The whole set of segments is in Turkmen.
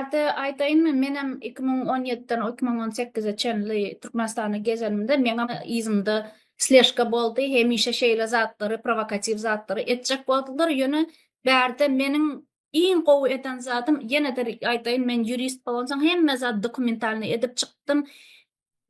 Arda aytayınmı, menem 2017'den 2018'e çenli Türkmenistan'a gezenimde meňem izimde sleshka boldy, hemişe şeýle zatlary, provokativ zatlary etjek boldylar. Ýöne bärde meniň iň gowy eden zatym ýene-de aýtaýyn, men jurist bolansaň hemme zat dokumentalny edip çykdym.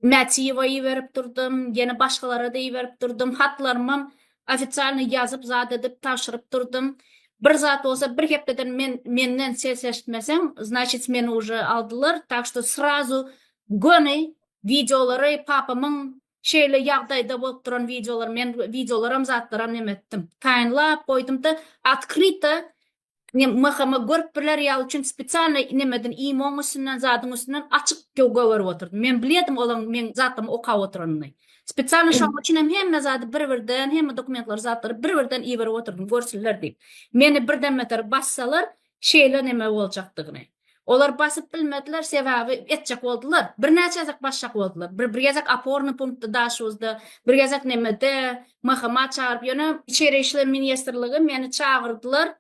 Mätiýewi berip durdum, ýene başgalara da berip durdum. Hatlarymam ofitsialny ýazyp zat edip taşryp durdum. Bir zat olsa bir hepdeden menden ses eşitmesem, значит meni уже aldılar. Tak что сразу göni videolary papamyň şeýle ýagdaýda bolup duran videolar, men videolaram zatlaram nemetdim. Taýynlap goýdum-da открыто mahkama görüp birler ýaly üçin spesialny nemeden imon üstünden zadyň üstünden açyk göwerip oturdum. Men bilýärdim olaň men zatym okap oturanyny. Spesialny şoň üçin hemme zady bir-birden, hemme dokumentlar zatlary bir-birden iýerip oturdum, görsünler diýip. Meni birden meter bassalar, şeýle neme boljakdygyny. Olar basyp bilmediler, sebäbi etjek boldular. Bir näçe ýazak başjak boldular. Bir ýazak aporny punktda daşyzda, bir ýazak nemede mahkama çağırıp ýöne içeri işler ministrligi meni çağırdylar.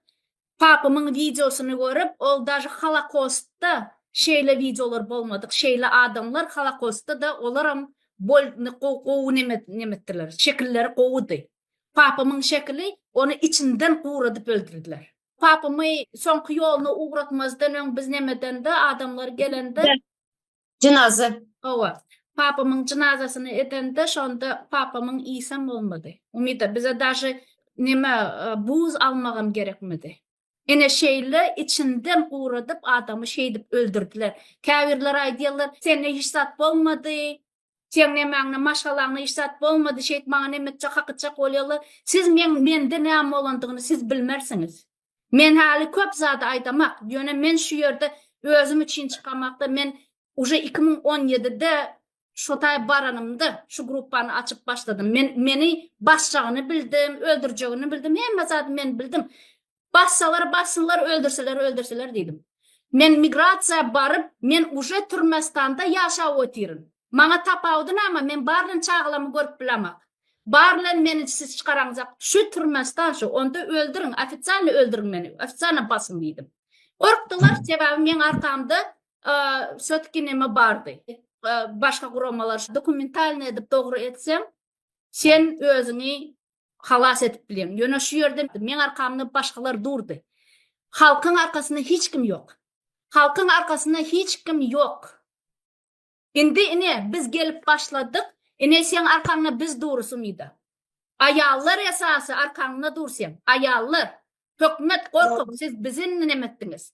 Papamyň videosunu görüp, ol daşy Holokostda şeýle videolar bolmadyk, şeýle adamlar Holokostda da olaram gowy nemetdiler, şekilleri gowudy. Papamyň şekili onu içinden guradyp öldürdiler. Papamy soňky ýoluny ugratmazdan öň biz nemeden de adamlar gelende Cenaze. owa papamyň cenazasyny edende şonda papamyň isem bolmady. Umida bize daşy neme buz almagam gerekmedi. Ene şeýle içinden guradyp adamy şeýdip öldürdiler. Käbirler aýdýarlar, sende hiç zat bolmady. Sen nemäňne maşgalaňy hiç zat bolmady, şeýit maňa nemetçe hakykçak bolýarlar. Siz mende näme bolandygyny siz bilmersiňiz. Men hali köp zat aýdamak, ýöne men şu ýerde özüm üçin çykamakda men уже 2017'de şotay baranymda şu gruppany açyp başladym. Meni başjagyny bildim, öldürjegini bildim, hemme zat men bildim. Bassınlar, öldürseler diýdim. Men migrasiýa baryp, men уже Türkmenistanda ýaşap otyryň. Maňa tapawdy ama men barlyň çağlamy görüp bilemek. Barlyň meni siz çykaraňjak. Şu Türkmenistan şu, onda öldürün, ofitsialny öldürün meni, ofitsialny basyn diýdim. Gorkdylar, sebäbi men arkamda sötki neme bardy. Başga guramalar dokumentalny edip dogry etsem, sen özüňi halas edip bilen. Ýöne şu ýerde men arkamda başgalar durdy. Halkyň arkasynda hiç kim ýok. Halkyň arkasynda hiç kim ýok. Indi biz gelip başladyk. Sen arkaňda biz durusumyda. Aýallar esasy arkaňda dursen. Aýallar. Hökümet gorkup siz bizin nemetdiňiz.